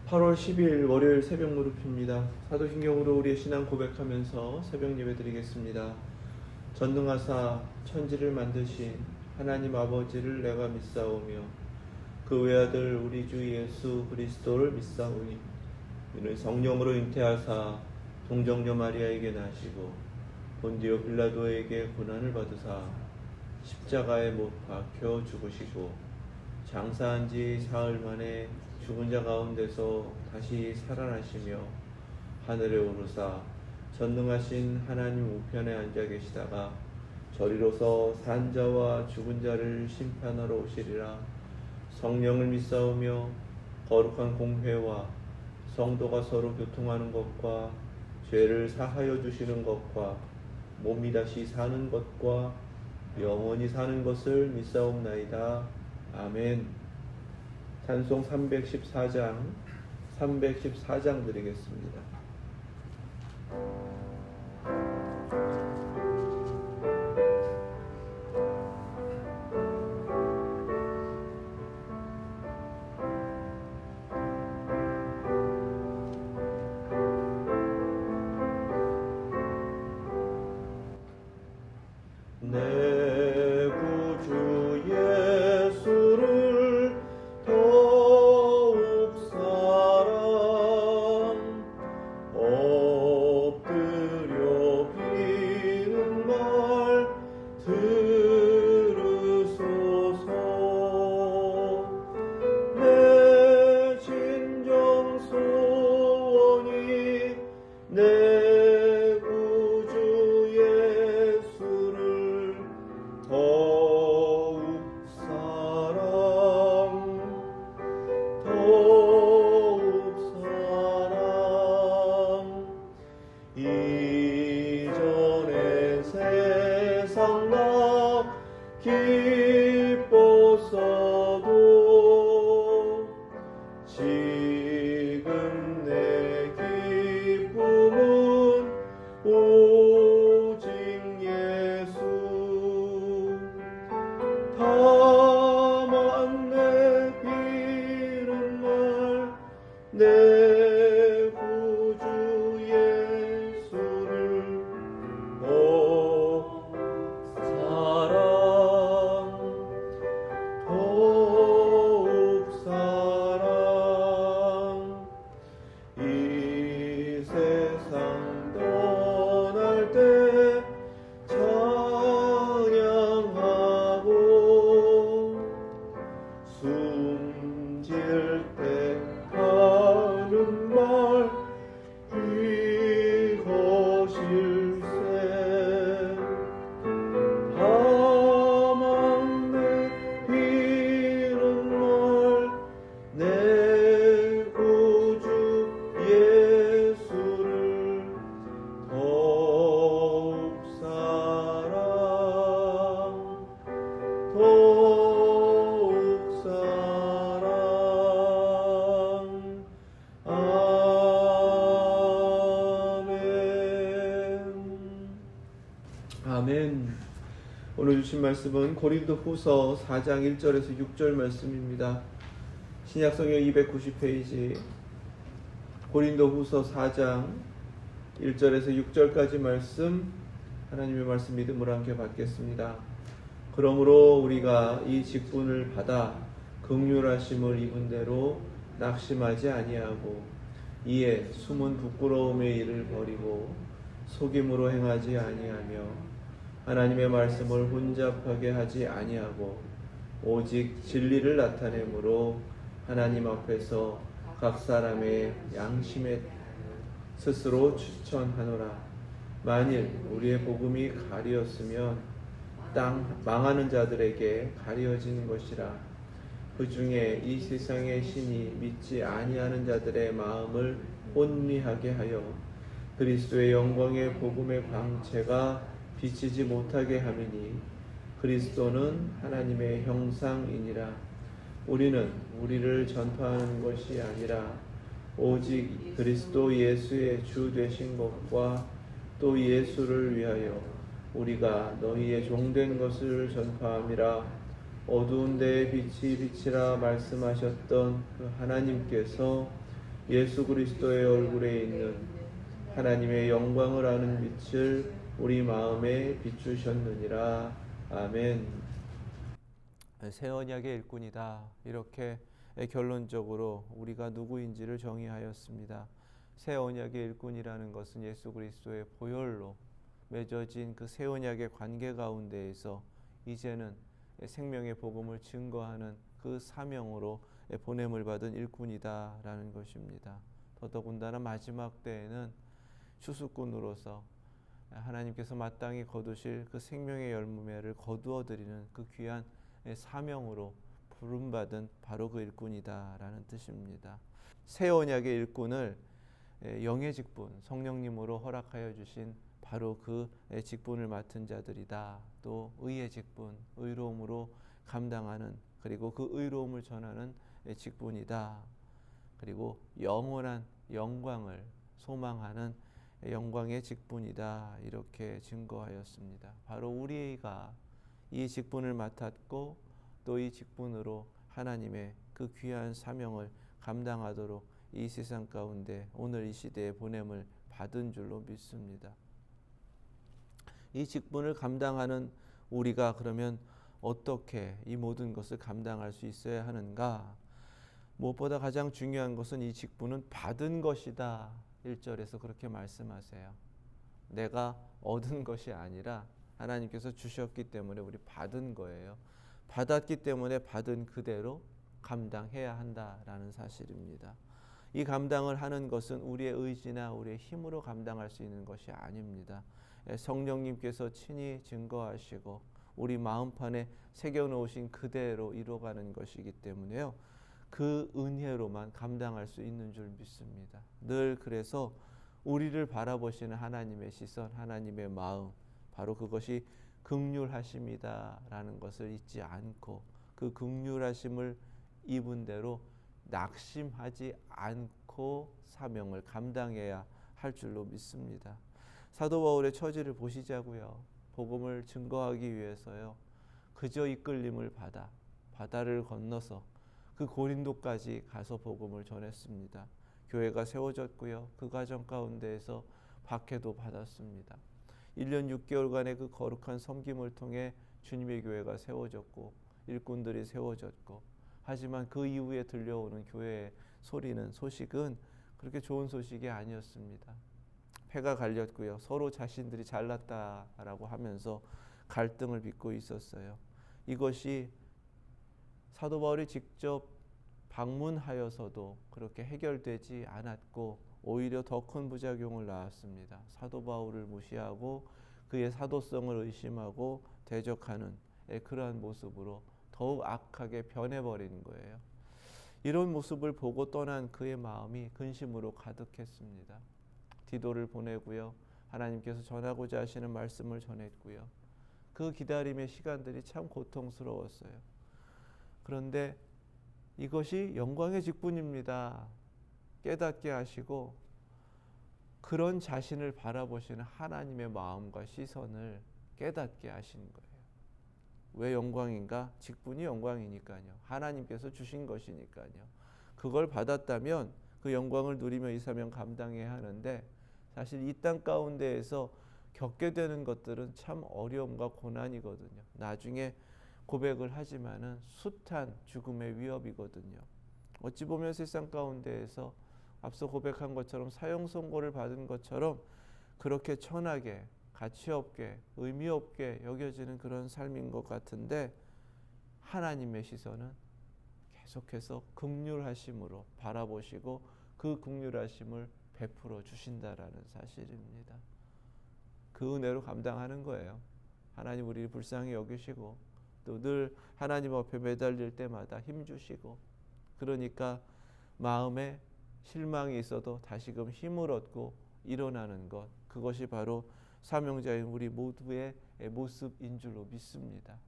8월 10일 월요일 새벽 무릎입니다. 사도신경으로 우리의 신앙 고백하면서 새벽 예배 드리겠습니다. 전능하사 천지를 만드신 하나님 아버지를 내가 믿사오며 그 외아들 우리 주 예수 그리스도를 믿사오니 이는 성령으로 잉태하사 동정녀 마리아에게 나시고 본디오 빌라도에게 고난을 받으사 십자가에 못 박혀 죽으시고 장사한 지 사흘 만에 죽은 자 가운데서 다시 살아나시며 하늘에 오르사 전능하신 하나님 우편에 앉아 계시다가 저리로서 산 자와 죽은 자를 심판하러 오시리라. 성령을 믿사오며 거룩한 공회와 성도가 서로 교통하는 것과 죄를 사하여 주시는 것과 몸이 다시 사는 것과 영원히 사는 것을 믿사옵나이다. 아멘. 찬송 314장 드리겠습니다. 내 구주 예수를 더욱 사랑 엎드려 비는 말 들으소서. 내 진정 소원이 내 구주 예수를 더욱 사랑 이전에 세상 나 기뻤어도 지금 내 기쁨은 오직 예수. 다만 내 비는 말 내 구주 예수를 더욱 사랑 이 세상 떠날 때 찬양하고 숨질 때 하는 말 이것일세. 다만 내 비는 말 내 구주 예수를 더욱 사랑 아멘. 오늘 주신 말씀은 고린도후서 4장 1절에서 6절 말씀입니다. 신약성경 290페이지 고린도후서 4장 1절에서 6절까지 말씀, 하나님의 말씀 믿음으로 함께 받겠습니다. 그러므로 우리가 이 직분을 받아 긍휼하심을 입은 대로 낙심하지 아니하고 이에 숨은 부끄러움의 일을 버리고 속임으로 행하지 아니하며 하나님의 말씀을 혼잡하게 하지 아니하고 오직 진리를 나타내므로 하나님 앞에서 각 사람의 양심에 스스로 추천하노라. 만일 우리의 복음이 가리었으면 땅 망하는 자들에게 가리어진 것이라. 그 중에 이 세상의 신이 믿지 아니하는 자들의 마음을 혼미하게 하여 그리스도의 영광의 복음의 광채가 비치지 못하게 함이니 그리스도는 하나님의 형상이니라. 우리는 우리를 전파하는 것이 아니라 오직 그리스도 예수의 주 되신 것과 또 예수를 위하여 우리가 너희의 종된 것을 전파함이라. 어두운 데에 빛이 비치라 말씀하셨던 그 하나님께서 예수 그리스도의 얼굴에 있는 하나님의 영광을 아는 빛을 우리 마음에 비추셨느니라. 아멘. 새 언약의 일꾼이다. 이렇게 결론적으로 우리가 누구인지를 정의하였습니다. 새 언약의 일꾼이라는 것은 예수 그리스도의 보혈로 맺어진 그 새 언약의 관계 가운데에서 이제는 생명의 복음을 증거하는 그 사명으로 보냄을 받은 일꾼이다라는 것입니다. 더더군다나 마지막 때에는 추수꾼으로서 하나님께서 마땅히 거두실 그 생명의 열매를 거두어 드리는 그 귀한 사명으로 부름받은 바로 그 일꾼이다라는 뜻입니다. 새 언약의 일꾼을 영의 직분, 성령님으로 허락하여 주신 바로 그 직분을 맡은 자들이다. 또 의의 직분, 의로움으로 감당하는, 그리고 그 의로움을 전하는 직분이다. 그리고 영원한 영광을 소망하는 영광의 직분이다. 이렇게 증거하였습니다. 바로 우리가 이 직분을 맡았고 또 이 직분으로 하나님의 그 귀한 사명을 감당하도록 이 세상 가운데 오늘 이 시대에 보냄을 받은 줄로 믿습니다. 이 직분을 감당하는 우리가 그러면 어떻게 이 모든 것을 감당할 수 있어야 하는가? 무엇보다 가장 중요한 것은 이 직분은 받은 것이다. 1절에서 그렇게 말씀하세요. 내가 얻은 것이 아니라 하나님께서 주셨기 때문에 우리 받은 거예요. 받았기 때문에 받은 그대로 감당해야 한다라는 사실입니다. 이 감당을 하는 것은 우리의 의지나 우리의 힘으로 감당할 수 있는 것이 아닙니다. 성령님께서 친히 증거하시고 우리 마음판에 새겨놓으신 그대로 이루어가는 것이기 때문에요. 그 은혜로만 감당할 수 있는 줄 믿습니다. 늘 그래서 우리를 바라보시는 하나님의 시선, 하나님의 마음, 바로 그것이 긍휼하심이다라는 것을 잊지 않고 그 긍휼하심을 입은 대로 낙심하지 않고 사명을 감당해야 할 줄로 믿습니다. 사도 바울의 처지를 보시자고요. 복음을 증거하기 위해서요. 그저 이끌림을 받아 바다를 건너서 그 고린도까지 가서 복음을 전했습니다. 교회가 세워졌고요. 그 과정 가운데에서 박해도 받았습니다. 1년 6개월간의 그 거룩한 섬김을 통해 주님의 교회가 세워졌고 일꾼들이 세워졌고, 하지만 그 이후에 들려오는 교회의 소식은 그렇게 좋은 소식이 아니었습니다. 패가 갈렸고요. 서로 자신들이 잘났다라고 하면서 갈등을 빚고 있었어요. 이것이 사도 바울이 직접 방문하여서도 그렇게 해결되지 않았고 오히려 더 큰 부작용을 낳았습니다. 사도 바울을 무시하고 그의 사도성을 의심하고 대적하는 그러한 모습으로 더욱 악하게 변해버린 거예요. 이런 모습을 보고 떠난 그의 마음이 근심으로 가득했습니다. 디도를 보내고요. 하나님께서 전하고자 하시는 말씀을 전했고요. 그 기다림의 시간들이 참 고통스러웠어요. 그런데 이것이 영광의 직분입니다. 깨닫게 하시고 그런 자신을 바라보시는 하나님의 마음과 시선을 깨닫게 하신 거예요. 왜 영광인가? 직분이 영광이니까요. 하나님께서 주신 것이니까요. 그걸 받았다면 그 영광을 누리며 이 사명 감당해야 하는데, 사실 이 땅 가운데에서 겪게 되는 것들은 참 어려움과 고난이거든요. 나중에 고백을 하지만은 숱한 죽음의 위협이거든요. 어찌 보면 세상 가운데에서 앞서 고백한 것처럼 사형 선고를 받은 것처럼 그렇게 천하게 가치 없게 의미 없게 여겨지는 그런 삶인 것 같은데, 하나님의 시선은 계속해서 긍휼하심으로 바라보시고 그 긍휼하심을 베풀어 주신다라는 사실입니다. 그 은혜로 감당하는 거예요. 하나님 우리를 불쌍히 여기시고 또 늘 하나님 앞에 매달릴 때마다 힘주시고, 그러니까 마음에 실망이 있어도 다시금 힘을 얻고 일어나는 것, 그것이 바로 사명자인 우리 모두의 모습인 줄로 믿습니다.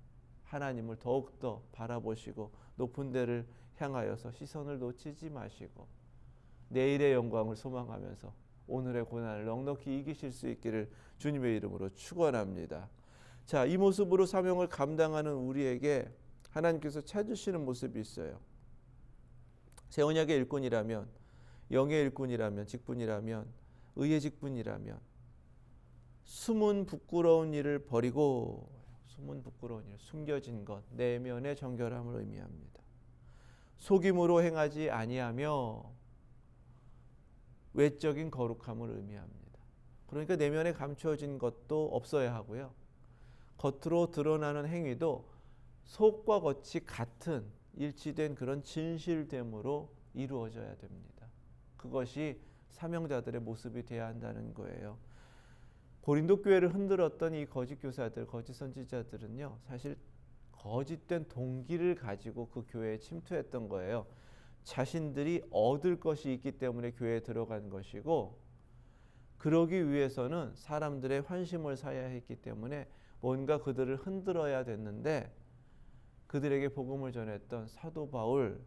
하나님을 더욱더 바라보시고 높은 데를 향하여서 시선을 놓치지 마시고 내일의 영광을 소망하면서 오늘의 고난을 넉넉히 이기실 수 있기를 주님의 이름으로 축원합니다. 자, 이 모습으로 사명을 감당하는 우리에게 하나님께서 찾으시는 모습이 있어요. 새 언약의 일꾼이라면 영의 일꾼이라면, 직분이라면, 의의 직분이라면 숨은 부끄러운 일을 버리고, 숨은 부끄러운 일, 숨겨진 것, 내면의 정결함을 의미합니다. 속임으로 행하지 아니하며 외적인 거룩함을 의미합니다. 그러니까 내면에 감추어진 것도 없어야 하고요. 겉으로 드러나는 행위도 속과 겉이 같은 일치된 그런 진실됨으로 이루어져야 됩니다. 그것이 사명자들의 모습이 되어야 한다는 거예요. 고린도 교회를 흔들었던 이 거짓 교사들, 거짓 선지자들은요, 사실 거짓된 동기를 가지고 그 교회에 침투했던 거예요. 자신들이 얻을 것이 있기 때문에 교회에 들어간 것이고, 그러기 위해서는 사람들의 환심을 사야 했기 때문에 뭔가 그들을 흔들어야 됐는데, 그들에게 복음을 전했던 사도 바울,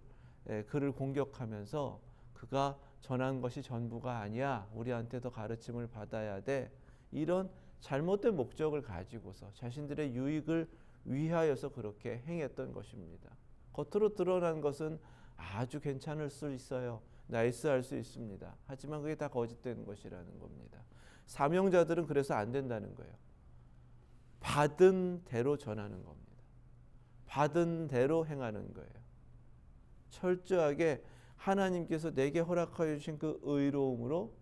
그를 공격하면서 그가 전한 것이 전부가 아니야, 우리한테 더 가르침을 받아야 돼, 이런 잘못된 목적을 가지고서 자신들의 유익을 위하여서 그렇게 행했던 것입니다. 겉으로 드러난 것은 아주 괜찮을 수 있어요. 나이스할 수 있습니다. 하지만 그게 다 거짓된 것이라는 겁니다. 사명자들은 그래서 안 된다는 거예요. 받은 대로 전하는 겁니다. 받은 대로 행하는 거예요. 철저하게 하나님께서 내게 허락하여 주신 그 의로움으로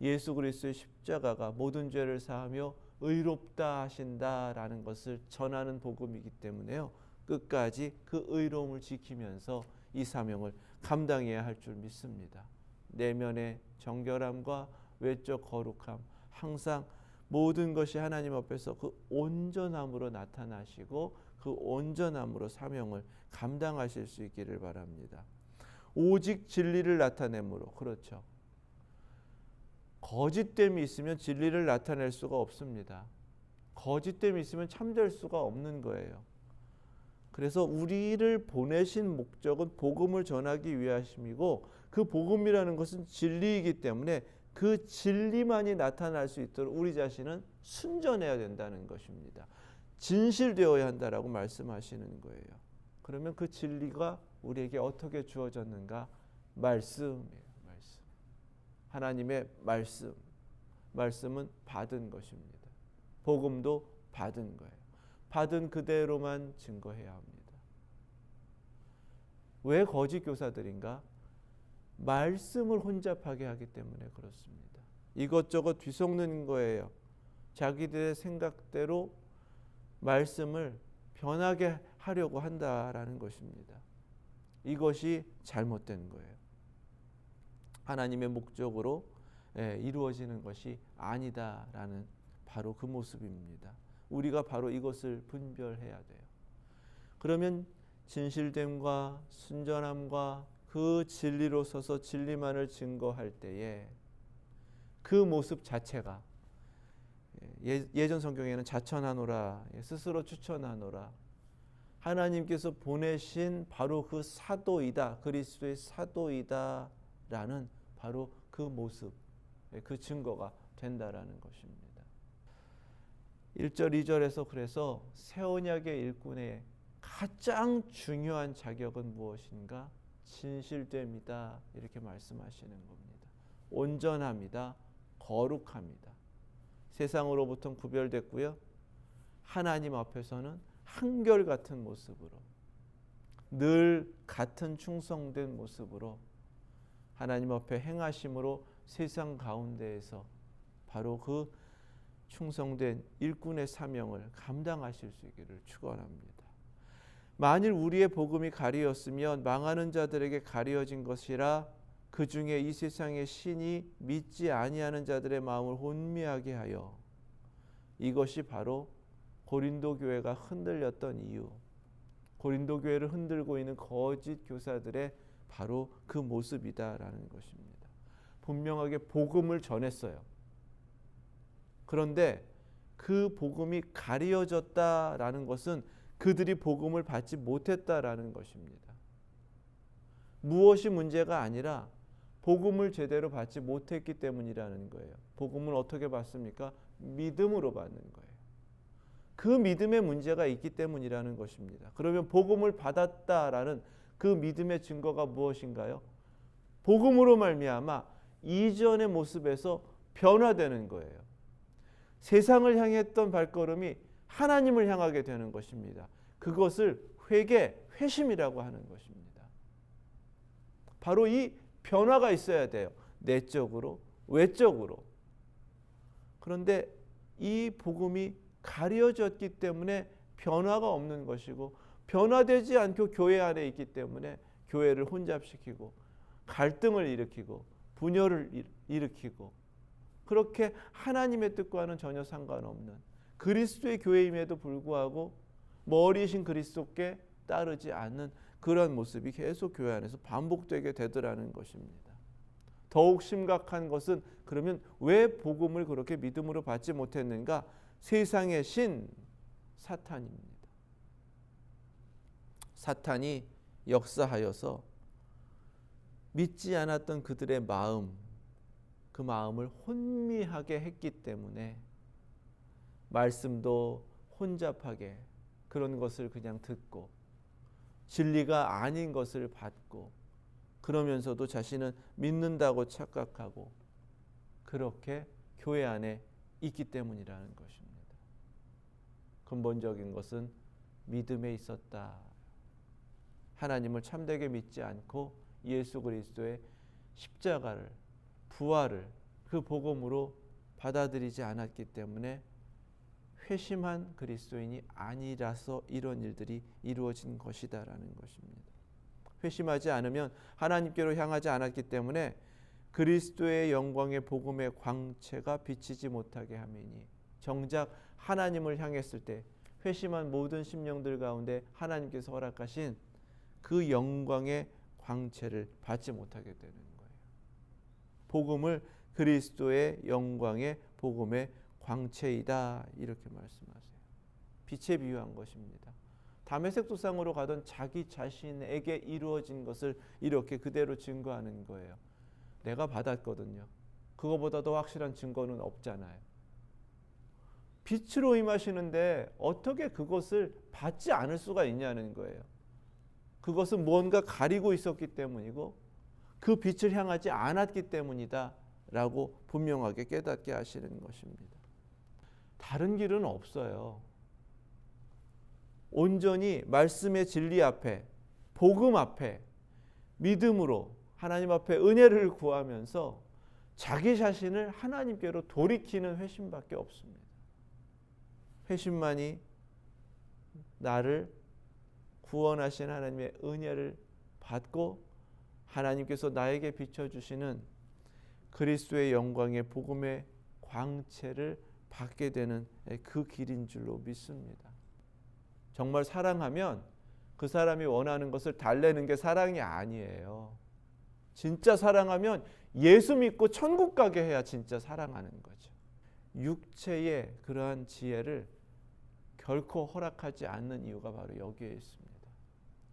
예수 그리스도의 십자가가 모든 죄를 사하며 의롭다 하신다라는 것을 전하는 복음이기 때문에요. 끝까지 그 의로움을 지키면서 이 사명을 감당해야 할 줄 믿습니다. 내면의 정결함과 외적 거룩함, 항상 모든 것이 하나님 앞에서 그 온전함으로 나타나시고 그 온전함으로 사명을 감당하실 수 있기를 바랍니다. 오직 진리를 나타내므로, 그렇죠. 거짓됨이 있으면 진리를 나타낼 수가 없습니다. 거짓됨이 있으면 참될 수가 없는 거예요. 그래서 우리를 보내신 목적은 복음을 전하기 위하심이고, 그 복음이라는 것은 진리이기 때문에 그 진리만이 나타날 수 있도록 우리 자신은 순전해야 된다는 것입니다. 진실되어야 한다라고 말씀하시는 거예요. 그러면 그 진리가 우리에게 어떻게 주어졌는가? 말씀이에요. 말씀. 하나님의 말씀. 말씀은 받은 것입니다. 복음도 받은 거예요. 받은 그대로만 증거해야 합니다. 왜 거짓 교사들인가? 말씀을 혼잡하게 하기 때문에 그렇습니다. 이것저것 뒤섞는 거예요. 자기들의 생각대로 말씀을 변하게 하려고 한다라는 것입니다. 이것이 잘못된 거예요. 하나님의 목적으로 이루어지는 것이 아니다라는 바로 그 모습입니다. 우리가 바로 이것을 분별해야 돼요. 그러면 진실됨과 순전함과 그 진리로 서서 진리만을 증거할 때에 그 모습 자체가, 예전 성경에는 자천하노라, 스스로 추천하노라, 하나님께서 보내신 바로 그 사도이다, 그리스도의 사도이다 라는 바로 그 모습, 그 증거가 된다라는 것입니다. 1절 2절에서 그래서 새 언약의 일꾼의 가장 중요한 자격은 무엇인가? 진실됨이다, 이렇게 말씀하시는 겁니다. 온전함이다, 거룩함이다. 세상으로부터 구별됐고요, 하나님 앞에서는 한결같은 모습으로, 늘 같은 충성된 모습으로 하나님 앞에 행하심으로 세상 가운데에서 바로 그 충성된 일꾼의 사명을 감당하실 수 있기를 축원합니다. 만일 우리의 복음이 가리었으면 망하는 자들에게 가리어진 것이라, 그 중에 이 세상의 신이 믿지 아니하는 자들의 마음을 혼미하게 하여, 이것이 바로 고린도 교회가 흔들렸던 이유, 고린도 교회를 흔들고 있는 거짓 교사들의 바로 그 모습이다라는 것입니다. 분명하게 복음을 전했어요. 그런데 그 복음이 가리어졌다라는 것은 그들이 복음을 받지 못했다라는 것입니다. 무엇이 문제가 아니라 복음을 제대로 받지 못했기 때문이라는 거예요. 복음을 어떻게 받습니까? 믿음으로 받는 거예요. 그 믿음에 문제가 있기 때문이라는 것입니다. 그러면 복음을 받았다라는 그 믿음의 증거가 무엇인가요? 복음으로 말미암아 이전의 모습에서 변화되는 거예요. 세상을 향했던 발걸음이 하나님을 향하게 되는 것입니다. 그것을 회개, 회심이라고 하는 것입니다. 바로 이 변화가 있어야 돼요. 내적으로, 외적으로. 그런데 이 복음이 가려졌기 때문에 변화가 없는 것이고, 변화되지 않고 교회 안에 있기 때문에 교회를 혼잡시키고 갈등을 일으키고 분열을 일으키고, 그렇게 하나님의 뜻과는 전혀 상관없는 그리스도의 교회임에도 불구하고 머리이신 그리스도께 따르지 않는 그런 모습이 계속 교회 안에서 반복되게 되더라는 것입니다. 더욱 심각한 것은 그러면 왜 복음을 그렇게 믿음으로 받지 못했는가? 세상의 신 사탄입니다. 사탄이 역사하여서 믿지 않았던 그들의 마음, 그 마음을 혼미하게 했기 때문에 말씀도 혼잡하게 그런 것을 그냥 듣고 진리가 아닌 것을 받고, 그러면서도 자신은 믿는다고 착각하고 그렇게 교회 안에 있기 때문이라는 것입니다. 근본적인 것은 믿음에 있었다. 하나님을 참되게 믿지 않고 예수 그리스도의 십자가를, 부활을 그 복음으로 받아들이지 않았기 때문에 회심한 그리스도인이 아니라서 이런 일들이 이루어진 것이다라는 것입니다. 회심하지 않으면 하나님께로 향하지 않았기 때문에 그리스도의 영광의 복음의 광채가 비치지 못하게 함이니, 정작 하나님을 향했을 때 회심한 모든 심령들 가운데 하나님께서 허락하신 그 영광의 광채를 받지 못하게 되는 거예요. 복음을 그리스도의 영광의 복음의 광채이다 이렇게 말씀하세요. 빛에 비유한 것입니다. 다메섹 도상으로 가던 자기 자신에게 이루어진 것을 이렇게 그대로 증거하는 거예요. 내가 받았거든요. 그거보다 더 확실한 증거는 없잖아요. 빛으로 임하시는데 어떻게 그것을 받지 않을 수가 있냐는 거예요. 그것은 무언가 가리고 있었기 때문이고 그 빛을 향하지 않았기 때문이다 라고 분명하게 깨닫게 하시는 것입니다. 다른 길은 없어요. 온전히 말씀의 진리 앞에, 복음 앞에 믿음으로 하나님 앞에 은혜를 구하면서 자기 자신을 하나님께로 돌이키는 회심밖에 없습니다. 회심만이 나를 구원하신 하나님의 은혜를 받고 하나님께서 나에게 비춰주시는 그리스도의 영광의 복음의 광채를 받게 되는 그 길인 줄로 믿습니다. 정말 사랑하면 그 사람이 원하는 것을 달래는 게 사랑이 아니에요. 진짜 사랑하면 예수 믿고 천국 가게 해야 진짜 사랑하는 거죠. 육체의 그러한 지혜를 결코 허락하지 않는 이유가 바로 여기에 있습니다.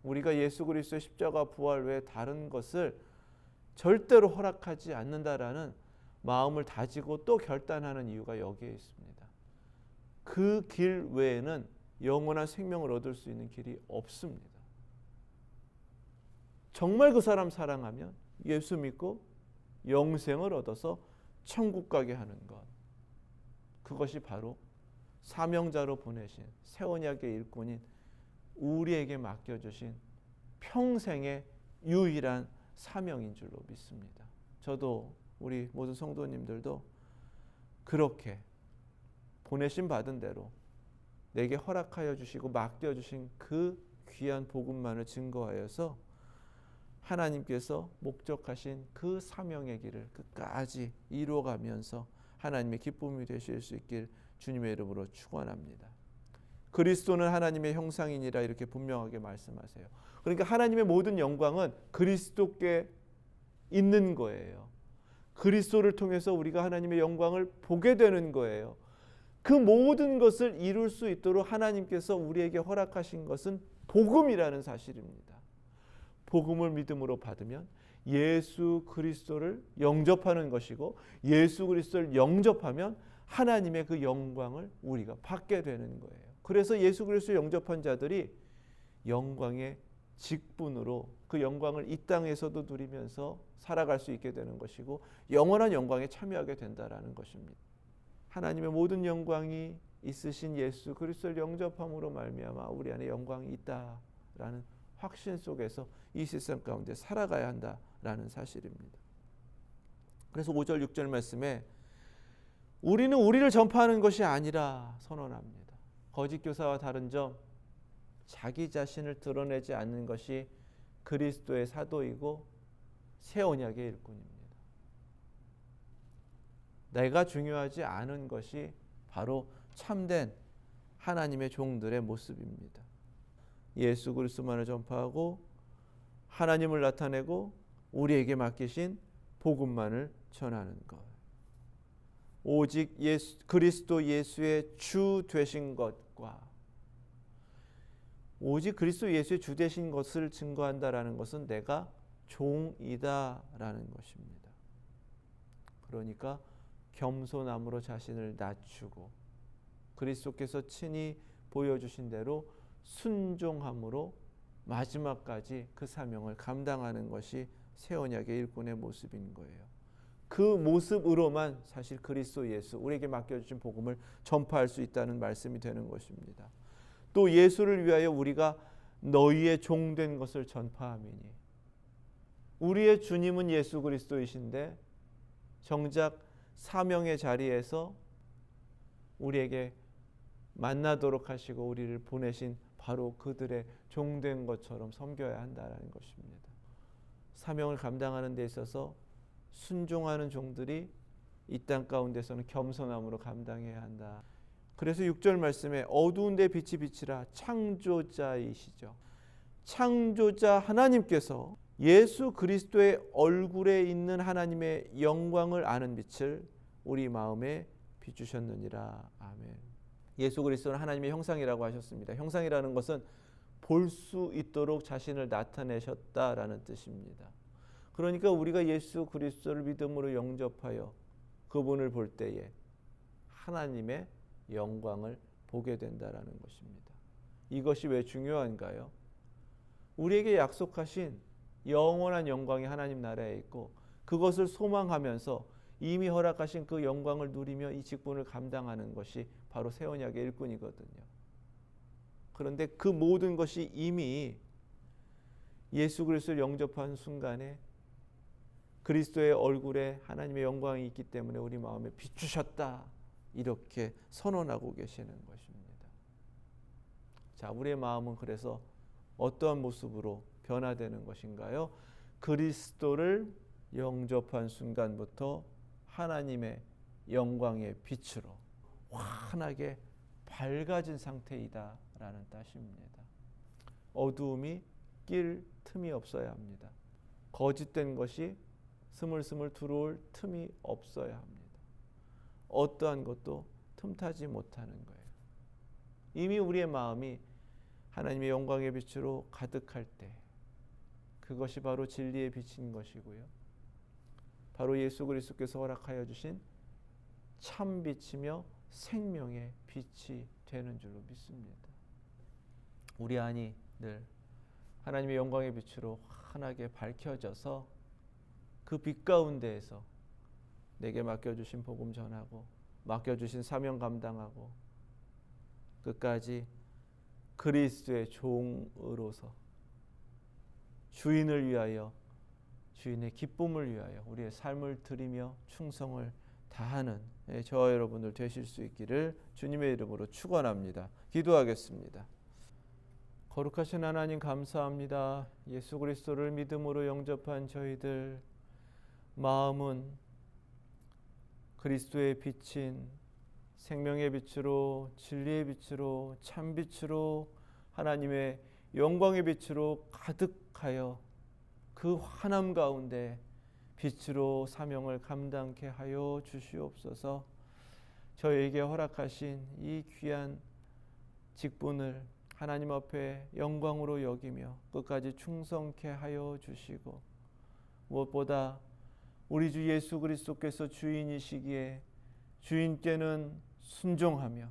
우리가 예수 그리스도의 십자가 부활 외에 다른 것을 절대로 허락하지 않는다라는 마음을 다지고 또 결단하는 이유가 여기에 있습니다. 그 길 외에는 영원한 생명을 얻을 수 있는 길이 없습니다. 정말 그 사람 사랑하면 예수 믿고 영생을 얻어서 천국 가게 하는 것, 그것이 바로 사명자로 보내신 새 언약의 일꾼인 우리에게 맡겨주신 평생의 유일한 사명인 줄로 믿습니다. 저도 우리 모든 성도님들도 그렇게 보내심 받은 대로 내게 허락하여 주시고 맡겨주신 그 귀한 복음만을 증거하여서 하나님께서 목적하신 그 사명의 길을 끝까지 이루어가면서 하나님의 기쁨이 되실 수 있길 주님의 이름으로 축원합니다. 그리스도는 하나님의 형상이니라 이렇게 분명하게 말씀하세요. 그러니까 하나님의 모든 영광은 그리스도께 있는 거예요. 그리스도를 통해서 우리가 하나님의 영광을 보게 되는 거예요. 그 모든 것을 이룰 수 있도록 하나님께서 우리에게 허락하신 것은 복음이라는 사실입니다. 복음을 믿음으로 받으면 예수 그리스도를 영접하는 것이고, 예수 그리스도를 영접하면 하나님의 그 영광을 우리가 받게 되는 거예요. 그래서 예수 그리스도를 영접한 자들이 영광의 직분으로 그 영광을 이 땅에서도 누리면서 살아갈 수 있게 되는 것이고 영원한 영광에 참여하게 된다라는 것입니다. 하나님의 모든 영광이 있으신 예수 그리스도를 영접함으로 말미암아 우리 안에 영광이 있다라는 확신 속에서 이 세상 가운데 살아가야 한다라는 사실입니다. 그래서 5절 6절 말씀에 우리는 우리를 전파하는 것이 아니라 선언합니다. 거짓 교사와 다른 점, 자기 자신을 드러내지 않는 것이 그리스도의 사도이고 새 언약의 일꾼입니다. 내가 중요하지 않은 것이 바로 참된 하나님의 종들의 모습입니다. 예수 그리스도만을 전파하고 하나님을 나타내고 우리에게 맡기신 복음만을 전하는 것. 오직 그리스도 예수의 주 되신 것과 오직 그리스도 예수의 주 되신 것을 증거한다라는 것은 내가 종이다라는 것입니다. 그러니까 겸손함으로 자신을 낮추고 그리스도께서 친히 보여주신 대로 순종함으로 마지막까지 그 사명을 감당하는 것이 새 언약의 일꾼의 모습인 거예요. 그 모습으로만 사실 그리스도 예수, 우리에게 맡겨주신 복음을 전파할 수 있다는 말씀이 되는 것입니다. 또 예수를 위하여 우리가 너희의 종된 것을 전파함이니, 우리의 주님은 예수 그리스도이신데 정작 사명의 자리에서 우리에게 만나도록 하시고 우리를 보내신 바로 그들의 종된 것처럼 섬겨야 한다는 것입니다. 사명을 감당하는 데 있어서 순종하는 종들이 이 땅 가운데서는 겸손함으로 감당해야 한다. 그래서 6절 말씀에 어두운 데 빛이 비치라. 창조자이시죠. 창조자 하나님께서 예수 그리스도의 얼굴에 있는 하나님의 영광을 아는 빛을 우리 마음에 비추셨느니라. 아멘. 예수 그리스도는 하나님의 형상이라고 하셨습니다. 형상이라는 것은 볼 수 있도록 자신을 나타내셨다라는 뜻입니다. 그러니까 우리가 예수 그리스도를 믿음으로 영접하여 그분을 볼 때에 하나님의 영광을 보게 된다라는 것입니다. 이것이 왜 중요한가요? 우리에게 약속하신 영원한 영광이 하나님 나라에 있고 그것을 소망하면서 이미 허락하신 그 영광을 누리며 이 직분을 감당하는 것이 바로 새 언약의 일꾼이거든요. 그런데 그 모든 것이 이미 예수 그리스도를 영접한 순간에 그리스도의 얼굴에 하나님의 영광이 있기 때문에 우리 마음에 비추셨다, 이렇게 선언하고 계시는 것입니다. 자, 우리의 마음은 그래서 어떠한 모습으로 변화되는 것인가요? 그리스도를 영접한 순간부터 하나님의 영광의 빛으로 환하게 밝아진 상태이다라는 뜻입니다. 어두움이 낄 틈이 없어야 합니다. 거짓된 것이 스물스물 들어올 틈이 없어야 합니다. 어떠한 것도 틈타지 못하는 거예요. 이미 우리의 마음이 하나님의 영광의 빛으로 가득할 때 그것이 바로 진리의 빛인 것이고요. 바로 예수 그리스도께서 허락하여 주신 참 빛이며 생명의 빛이 되는 줄로 믿습니다. 우리 안이 늘 하나님의 영광의 빛으로 환하게 밝혀져서 그 빛 가운데에서 내게 맡겨주신 복음 전하고 맡겨주신 사명 감당하고 끝까지 그리스도의 종으로서 주인을 위하여, 주인의 기쁨을 위하여 우리의 삶을 드리며 충성을 다하는 저와 여러분들 되실 수 있기를 주님의 이름으로 축원합니다. 기도하겠습니다. 거룩하신 하나님 감사합니다. 예수 그리스도를 믿음으로 영접한 저희들 마음은 그리스도의 빛인 생명의 빛으로, 진리의 빛으로, 참 빛으로, 하나님의 영광의 빛으로 가득하여 그 환함 가운데 빛으로 사명을 감당케 하여 주시옵소서. 저희에게 허락하신 이 귀한 직분을 하나님 앞에 영광으로 여기며 끝까지 충성케 하여 주시고, 무엇보다 우리 주 예수 그리스도께서 주인이시기에 주인께는 순종하며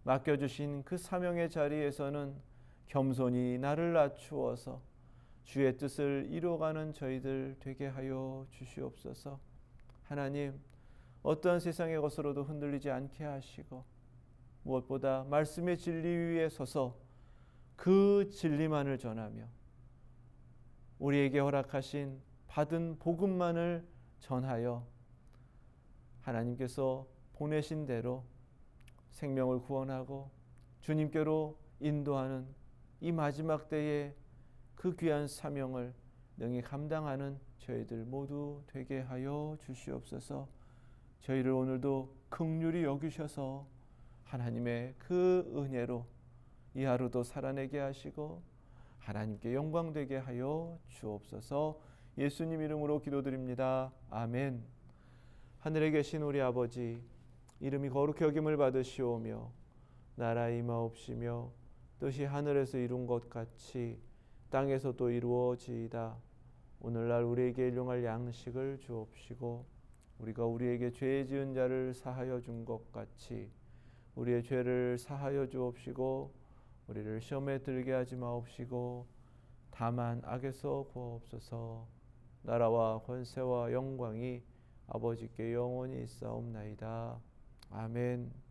맡겨주신 그 사명의 자리에서는 겸손히 나를 낮추어서 주의 뜻을 이루어가는 저희들 되게 하여 주시옵소서. 하나님, 어떠한 세상의 것으로도 흔들리지 않게 하시고 무엇보다 말씀의 진리 위에 서서 그 진리만을 전하며 우리에게 허락하신 받은 복음만을 전하여 하나님께서 보내신 대로 생명을 구원하고 주님께로 인도하는 이 마지막 때에 그 귀한 사명을 능히 감당하는 저희들 모두 되게 하여 주시옵소서. 저희를 오늘도 긍휼히 여기셔서 하나님의 그 은혜로 이 하루도 살아내게 하시고 하나님께 영광되게 하여 주옵소서. 예수님 이름으로 기도드립니다. 아멘. 하늘에 계신 우리 아버지, 이름이 거룩히 여김을 받으시오며 나라 임하옵시며 뜻이 하늘에서 이룬 것 같이 땅에서도 이루어지이다. 오늘날 우리에게 일용할 양식을 주옵시고 우리가 우리에게 죄 지은 자를 사하여 준 것 같이 우리의 죄를 사하여 주옵시고 우리를 시험에 들게 하지 마옵시고 다만 악에서 구하옵소서. 나라와 권세와 영광이 아버지께 영원히 있사옵나이다. 아멘.